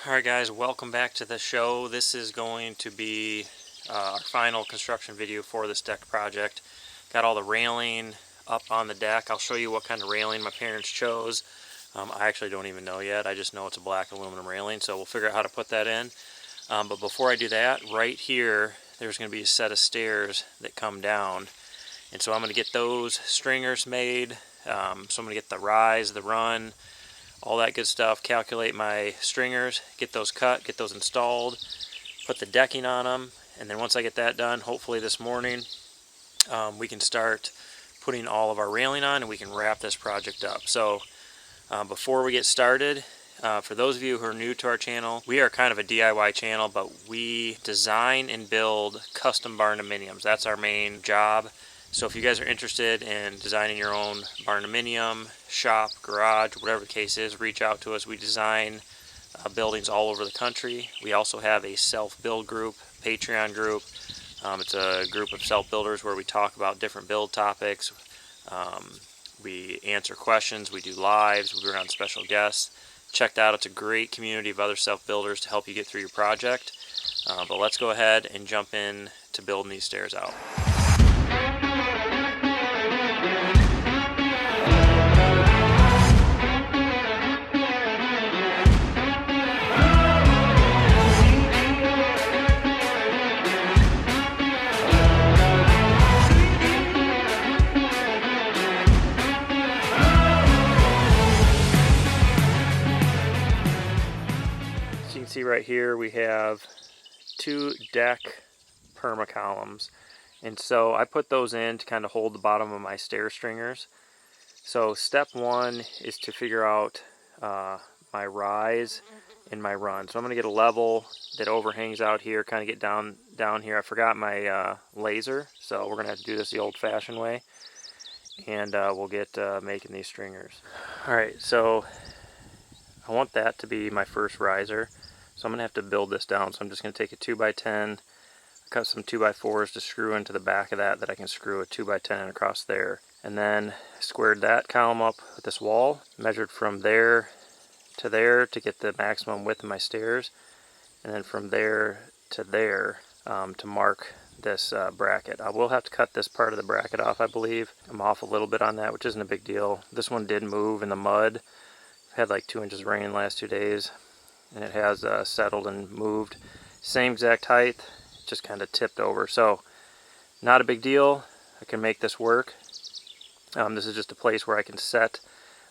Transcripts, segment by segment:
Alright guys, welcome back to the show. This is going to be our final construction video for this deck project. Got all the railing up on the deck. I'll show you what kind of railing my parents chose. I actually don't even know yet. I just know it's a black aluminum railing, so we'll figure out how to put that in. But before I do that, right here there's going to be a set of stairs that come down. And so I'm going to get those stringers made. So I'm going to get the rise, the run, all that good stuff, calculate my stringers, get those cut, get those installed, put the decking on them, and then once I get that done, hopefully this morning, we can start putting all of our railing on and we can wrap this project up. So before we get started, for those of you who are new to our channel, we are kind of a DIY channel, but we design and build custom barndominiums. That's our main job. So if you guys are interested in designing your own barndominium, shop, garage, whatever the case is, reach out to us. We design buildings all over the country. We also have a self-build group, Patreon group. It's a group of self-builders where we talk about different build topics. We answer questions, we do lives, we bring on special guests. Check that out. It's a great community of other self-builders to help you get through your project. But let's go ahead and jump in to building these stairs out. See right here we have 2 deck perma columns, and so I put those in to kind of hold the bottom of my stair stringers. So step 1 is to figure out my rise and my run. So I'm going to get a level that overhangs out here, kind of get down here. I forgot my laser, so we're going to have to do this the old-fashioned way, and we'll get making these stringers. Alright, so I want that to be my first riser. So I'm going to have to build this down. So I'm just going to take a 2x10, cut some 2x4s to screw into the back of that I can screw a 2x10 across there. And then squared that column up with this wall, measured from there to get the maximum width of my stairs, and then from there to there to mark this bracket. I will have to cut this part of the bracket off, I believe. I'm off a little bit on that, which isn't a big deal. This one did move in the mud. I've had like 2 inches of rain the last 2 days. And it has settled and moved. Same exact height, just kind of tipped over. So, not a big deal. I can make this work. This is just a place where I can set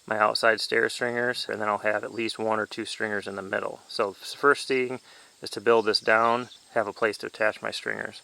my outside stair stringers, and then I'll have at least 1 or 2 stringers in the middle. So, the first thing is to build this down, have a place to attach my stringers.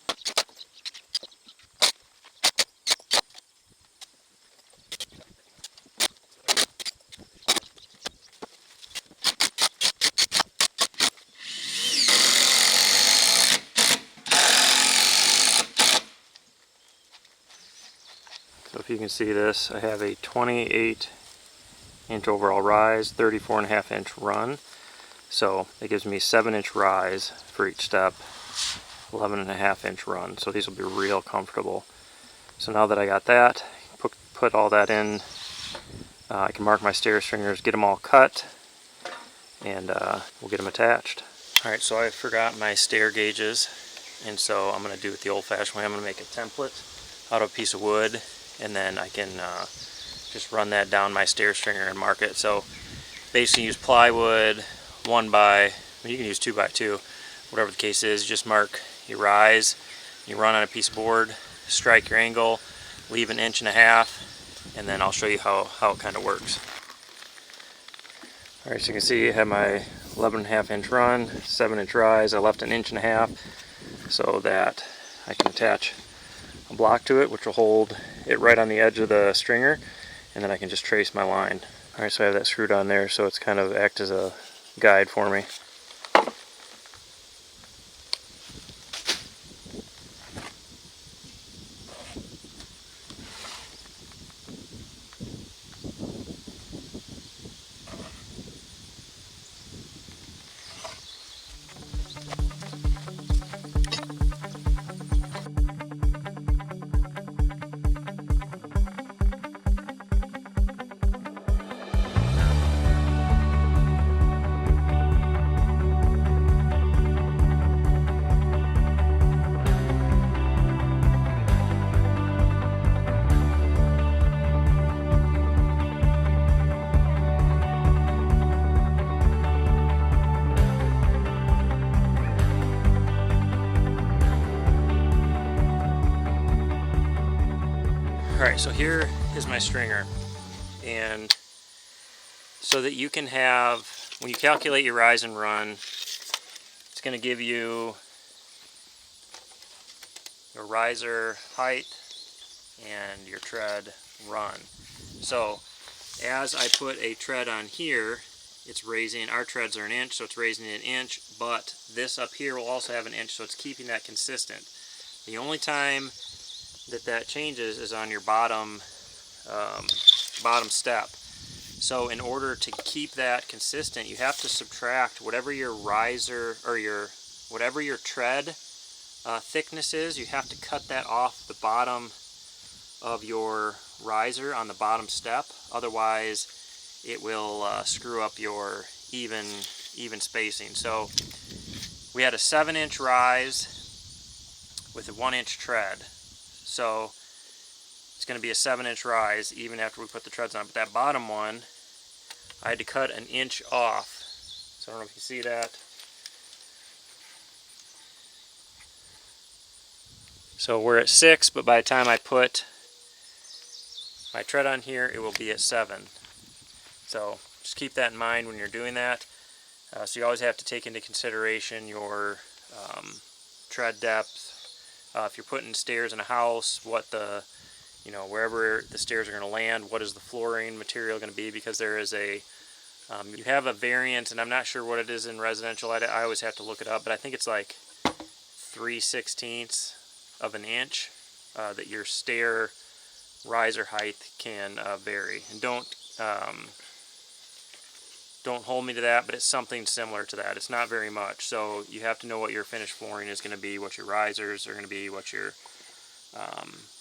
So if you can see this, I have a 28-inch overall rise, 34.5-inch run. So it gives me 7-inch rise for each step, 11.5-inch run. So these will be real comfortable. So now that I got that, put all that in, I can mark my stair stringers, get them all cut, and we'll get them attached. Alright, so I forgot my stair gauges, and so I'm going to do it the old-fashioned way. I'm going to make a template out of a piece of wood, and then I can just run that down my stair stringer and mark it. So basically use plywood, you can use 2x2, whatever the case is. Just mark your rise, you run on a piece of board, strike your angle, leave 1.5 inches, and then I'll show you how it kind of works. Alright, so you can see I have my 11.5-inch run, 7-inch rise. I left 1.5 inches so that I can attach a block to it, which will hold it right on the edge of the stringer, and then I can just trace my line. Alright, so I have that screwed on there, so it's kind of act as a guide for me. Alright, so here is my stringer, and so that you can have, when you calculate your rise and run, it's going to give you your riser height and your tread run. So as I put a tread on here, it's raising, our treads are 1 inch, so it's raising it 1 inch, but this up here will also have 1 inch, so it's keeping that consistent. The only time that changes is on your bottom step. So in order to keep that consistent, you have to subtract whatever your riser or whatever your tread thickness is. You have to cut that off the bottom of your riser on the bottom step. Otherwise, it will screw up your even spacing. So we had a 7-inch rise with a 1-inch tread. So it's going to be a 7-inch rise even after we put the treads on. But that bottom one, I had to cut 1 inch off. So I don't know if you see that. So we're at 6, but by the time I put my tread on here, it will be at 7. So just keep that in mind when you're doing that. So you always have to take into consideration your tread depth. If you're putting stairs in a house, what the, wherever the stairs are going to land, what is the flooring material going to be? Because there is a, you have a variant, and I'm not sure what it is in residential. I always have to look it up, but I think it's like 3/16 of an inch that your stair riser height can vary. And don't hold me to that, but it's something similar to that. It's not very much. So you have to know what your finished flooring is going to be, what your risers are going to be, what your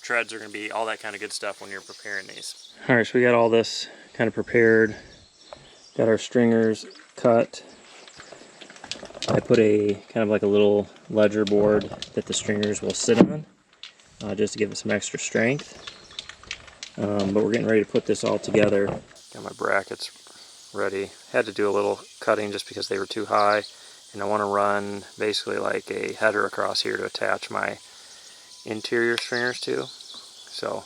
treads are going to be, all that kind of good stuff when you're preparing these. Alright, so we got all this kind of prepared. Got our stringers cut. I put a kind of like a little ledger board that the stringers will sit on, just to give it some extra strength. But we're getting ready to put this all together. Got my brackets ready. Had to do a little cutting just because they were too high, and I want to run basically like a header across here to attach my interior stringers to. So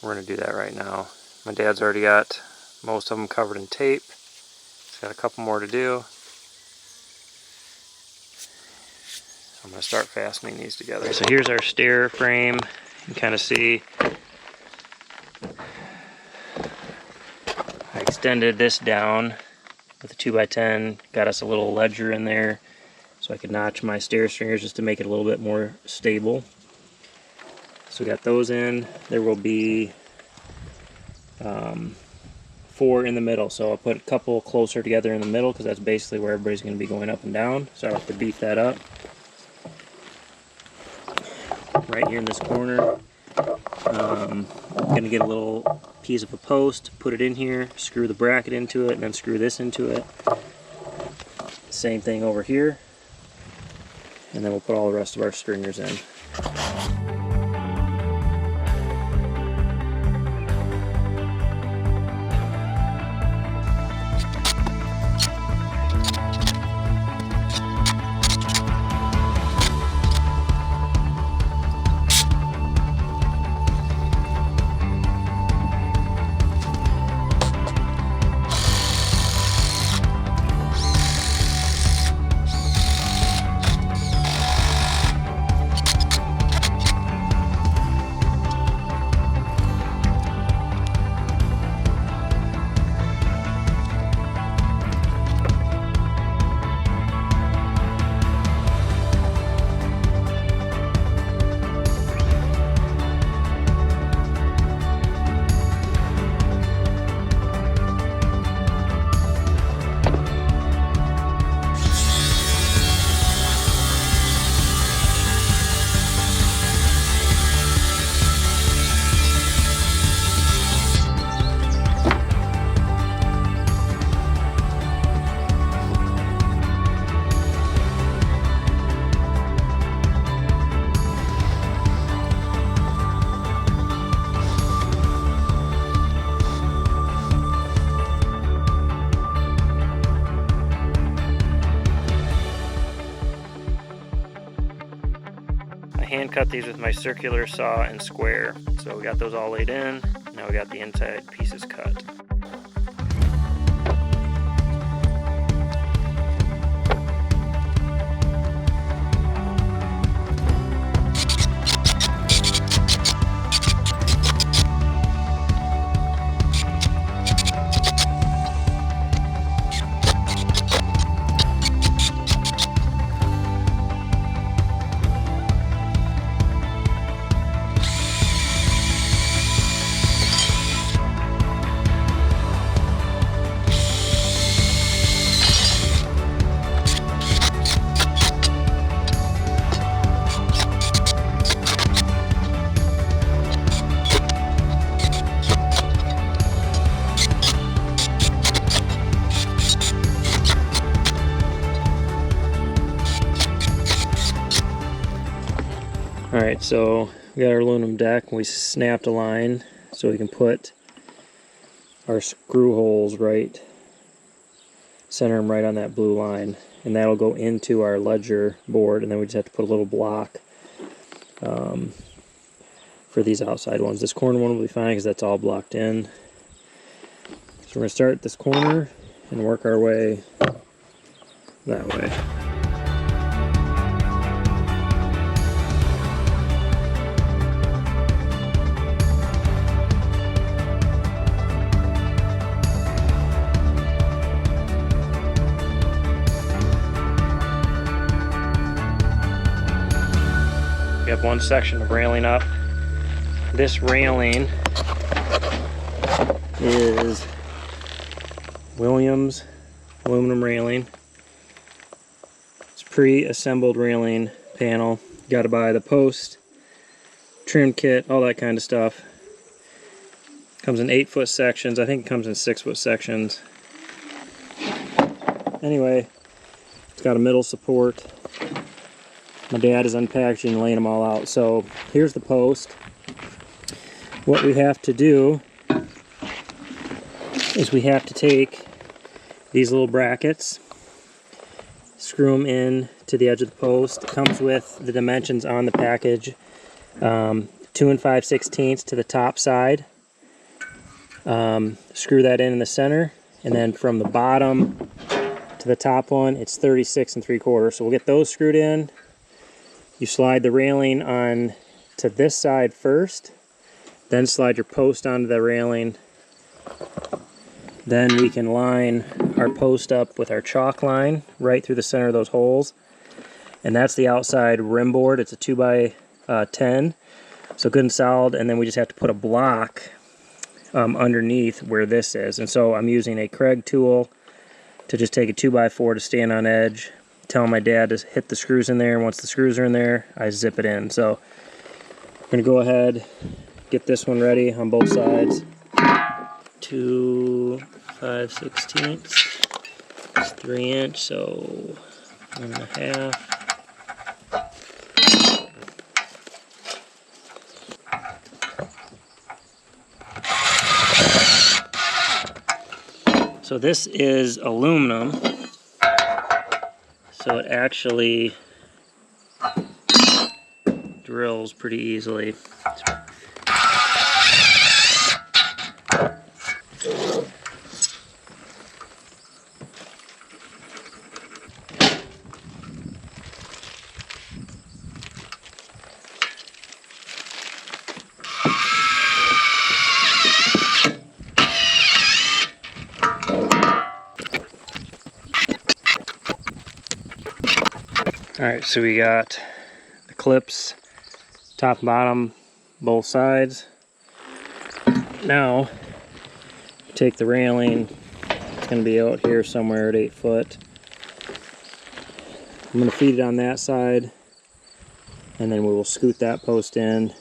we're going to do that right now. My dad's already got most of them covered in tape. He's got a couple more to do. So I'm going to start fastening these together. So here's our stair frame. You can kind of see I extended this down with a 2x10, got us a little ledger in there so I could notch my stair stringers just to make it a little bit more stable. So we got those in. There will be 4 in the middle, so I'll put a couple closer together in the middle because that's basically where everybody's going to be going up and down. So I have to beef that up. Right here in this corner, I'm going to get a little piece of a post, put it in here, screw the bracket into it, and then screw this into it. Same thing over here, and then we'll put all the rest of our stringers in. hand cut these with my circular saw and square. So we got those all laid in. Now we got the inside pieces cut. Alright, so we got our aluminum deck. We snapped a line so we can put our screw holes right, center them right on that blue line, and that'll go into our ledger board, and then we just have to put a little block for these outside ones. This corner one will be fine because that's all blocked in. So we're going to start this corner and work our way that way. We have one section of railing up. This railing is Williams aluminum railing. It's pre-assembled railing panel. You gotta buy the post, trim kit, all that kind of stuff. Comes in 8-foot sections. I think it comes in 6-foot sections. Anyway, it's got a middle support. My dad is unpackaging and laying them all out. So here's the post. What we have to do is we have to take these little brackets, screw them in to the edge of the post. It comes with the dimensions on the package. 2 5/16 to the top side. Screw that in the center, and then from the bottom to the top one, it's 36 3/4. So we'll get those screwed in. You slide the railing on to this side first, then slide your post onto the railing. Then we can line our post up with our chalk line right through the center of those holes. And that's the outside rim board. It's a 2x10, so good and solid. And then we just have to put a block underneath where this is. And so I'm using a Craig tool to just take a 2x4 to stand on edge. Telling my dad to hit the screws in there, and once the screws are in there, I zip it in. So I'm going to go ahead, get this one ready on both sides. 2 5/16. It's 3 inch, so 1.5. So this is aluminum. So it actually drills pretty easily. Alright, so we got the clips, top and bottom, both sides. Now, take the railing, it's going to be out here somewhere at 8 foot. I'm going to feed it on that side, and then we will scoot that post in,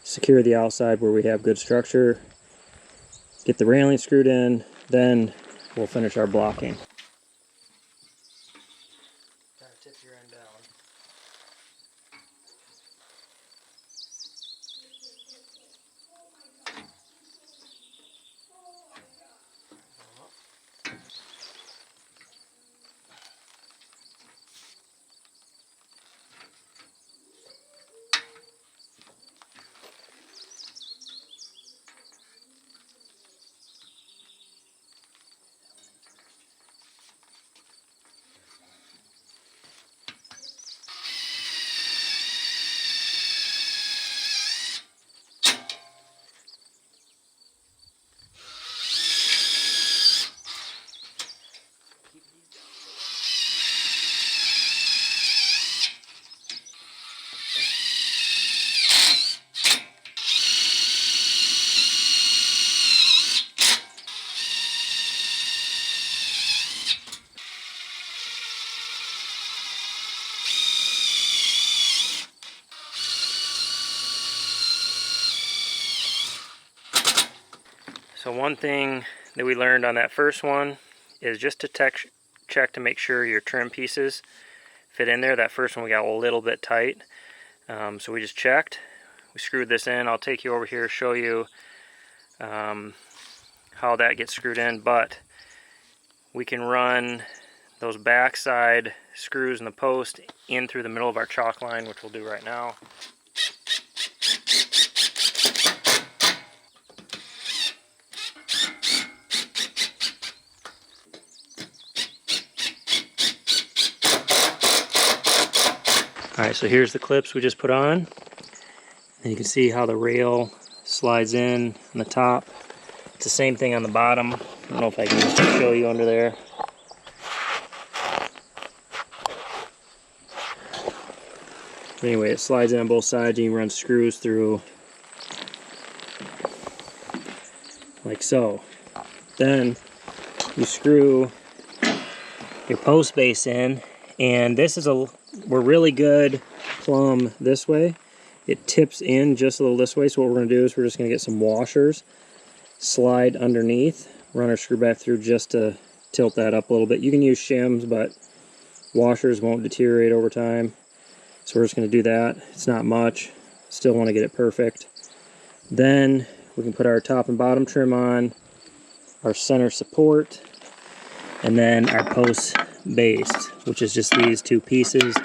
secure the outside where we have good structure, get the railing screwed in, then we'll finish our blocking. Tip your end down. So one thing that we learned on that first one is just to check to make sure your trim pieces fit in there. That first one we got a little bit tight, so we just checked. We screwed this in. I'll take you over here, show you how that gets screwed in, but we can run those backside screws in the post in through the middle of our chalk line, which we'll do right now. Alright, so here's the clips we just put on. And you can see how the rail slides in on the top. It's the same thing on the bottom. I don't know if I can show you under there. But anyway, it slides in on both sides and you run screws through like so. Then you screw your post base in, and this is we're really good plumb this way. It tips in just a little this way, so what we're going to do is we're just going to get some washers, slide underneath, run our screw back through just to tilt that up a little bit. You can use shims, but washers won't deteriorate over time. So we're just going to do that. It's not much. Still want to get it perfect. Then we can put our top and bottom trim on, our center support, and then our post base, which is just these two pieces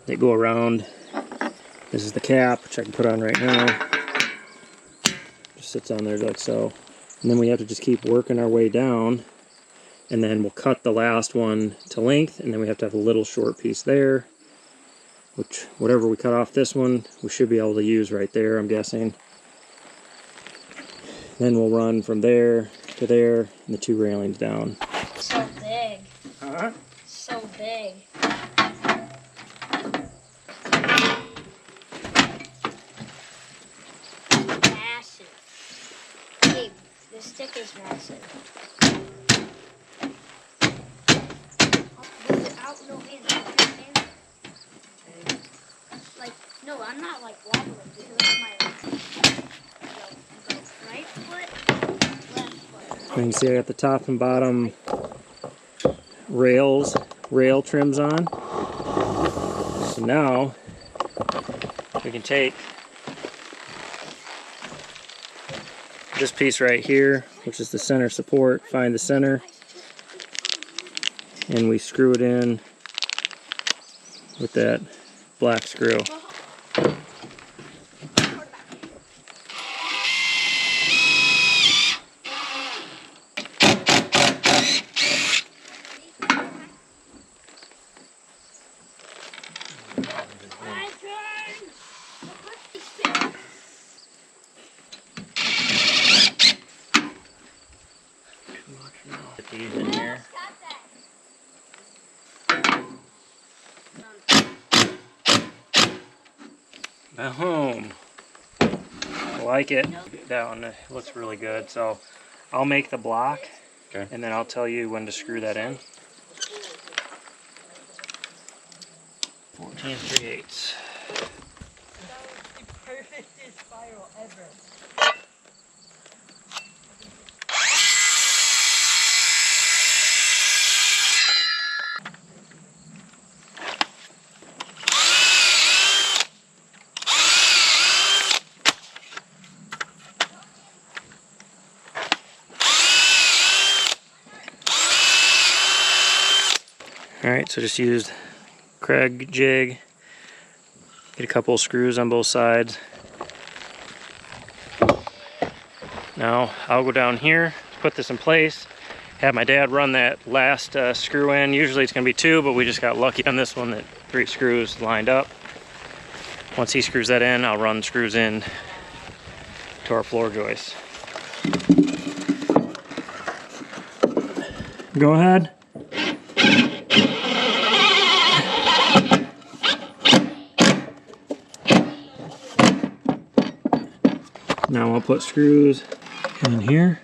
that go around. This is the cap, which I can put on right now. Just sits on there like so. And then we have to just keep working our way down, and then we'll cut the last one to length, and then we have to have a little short piece there, which whatever we cut off this one, we should be able to use right there, I'm guessing. Then we'll run from there to there, and the two railings down. So big. Huh? So big. Massive. Hey, the stick is massive. Without no hands. Like, no, I'm not like wobbling because of my right foot, left foot. You can see I got the top and bottom rail trims on. So now we can take this piece right here, which is the center support, find the center, and we screw it in with that black screw. Put these in here. Boom. I like it. That one looks really good. So I'll make the block, okay, and then I'll tell you when to screw that in. 14 3/8. Perfect spiral ever. Alright, so just used Craig jig, get a couple of screws on both sides. Now I'll go down here, put this in place, have my dad run that last screw in. Usually it's going to be 2, but we just got lucky on this one that 3 screws lined up. Once he screws that in, I'll run screws in to our floor joists. Go ahead. Now I'll put screws in here.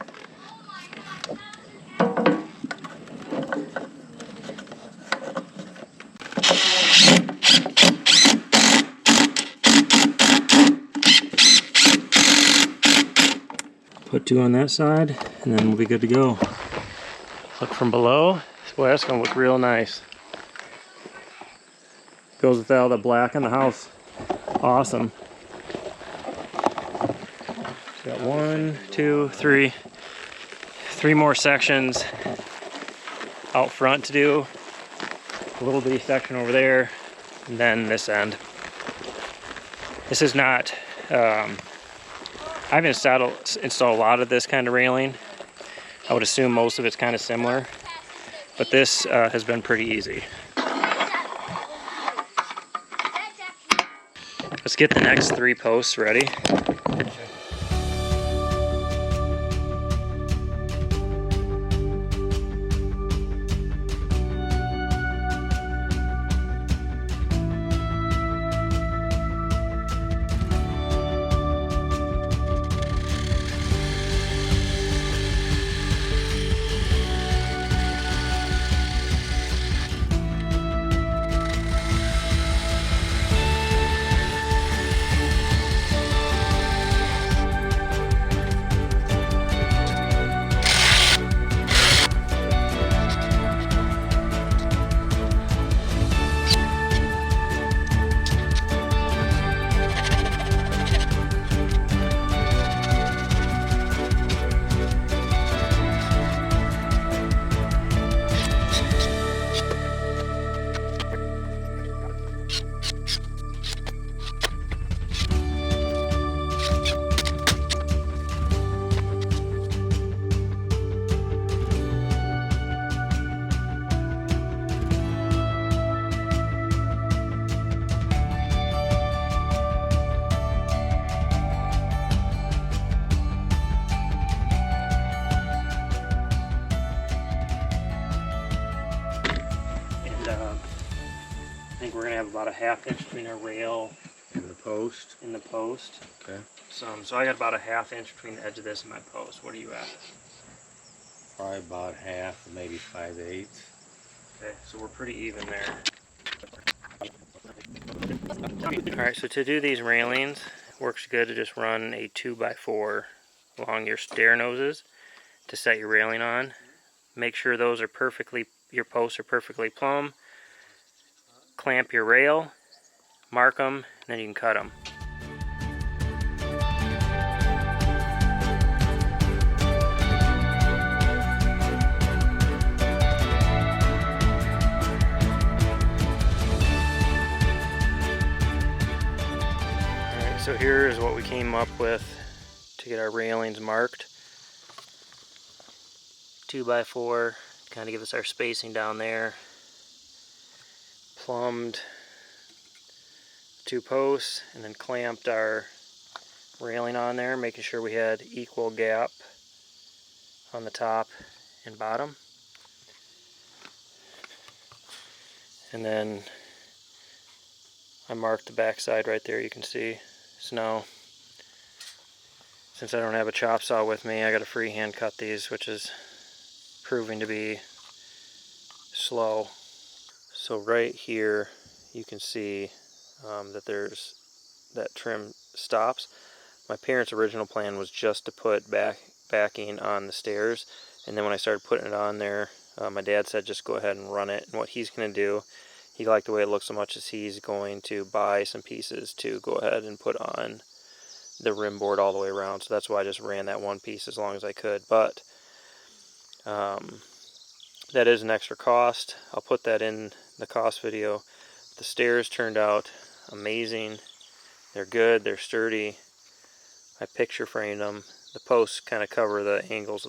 Put 2 on that side, and then we'll be good to go. Look from below. Boy, that's gonna look real nice. Goes with all the black in the house. Awesome. Got 1, 2, 3. 3 more sections out front to do. A little bitty section over there, and then this end. This is not, I've installed a lot of this kind of railing. I would assume most of it's kind of similar, but this has been pretty easy. Let's get the next 3 posts ready. I think we're gonna have about a 1/2 inch between our rail In the post? and the post. Okay. So I got about a 1/2 inch between the edge of this and my post. What are you at? Probably about half, maybe 5/8. Okay, so we're pretty even there. Alright, so to do these railings, it works good to just run a 2x4 along your stair noses to set your railing on. Make sure those are your posts are perfectly plumb. Clamp your rail, mark them, and then you can cut them. Alright, so here is what we came up with to get our railings marked. 2x4, kind of give us our spacing down there. Plumbed 2 posts and then clamped our railing on there, making sure we had equal gap on the top and bottom. And then I marked the back side right there, you can see. So now, since I don't have a chop saw with me, I got to freehand cut these, which is proving to be slow. So right here you can see that there's that trim stops. My parents' original plan was just to put backing on the stairs, and then when I started putting it on there, my dad said just go ahead and run it. And what he's going to do, he liked the way it looks so much, as he's going to buy some pieces to go ahead and put on the rim board all the way around. So that's why I just ran that one piece as long as I could. But that is an extra cost. I'll put that in the cost video. The stairs turned out amazing. They're good, they're sturdy. I picture framed them. The posts kind of cover the angles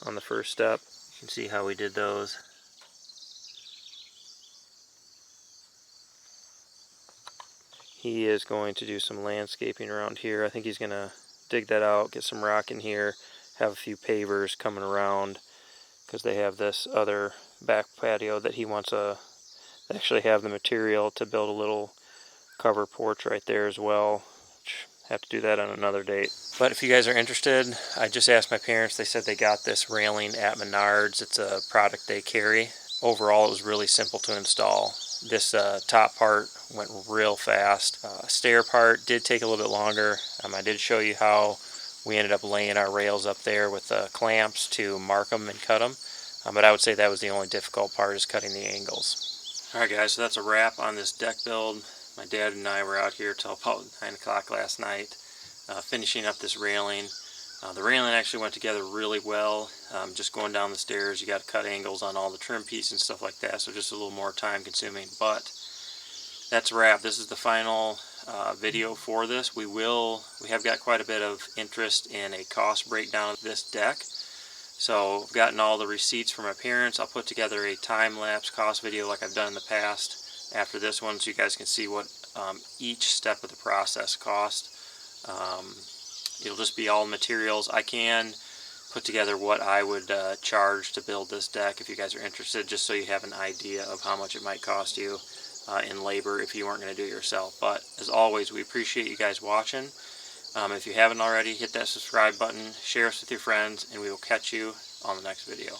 on the first step. You can see how we did those. He is going to do some landscaping around here. I think he's going to dig that out, get some rock in here, have a few pavers coming around, because they have this other back patio that he wants to actually have the material to build a little cover porch right there as well. Have to do that on another date. But if you guys are interested, I just asked my parents. They said they got this railing at Menards. It's a product they carry. Overall, it was really simple to install. This top part went real fast. Stair part did take a little bit longer. I did show you how We ended up laying our rails up there with clamps to mark them and cut them. But I would say that was the only difficult part, is cutting the angles. Alright guys, so that's a wrap on this deck build. My dad and I were out here till about 9 o'clock last night finishing up this railing. The railing actually went together really well. Just going down the stairs, you got to cut angles on all the trim piece and stuff like that, so just a little more time consuming. But that's a wrap. This is the final video for this. We have got quite a bit of interest in a cost breakdown of this deck. So I've gotten all the receipts from my parents. I'll put together a time-lapse cost video like I've done in the past after this one, so you guys can see what each step of the process cost. It'll just be all materials. I can put together what I would charge to build this deck if you guys are interested, just so you have an idea of how much it might cost you in labor if you weren't going to do it yourself. But as always, we appreciate you guys watching. If you haven't already, hit that subscribe button, share us with your friends, and we will catch you on the next video.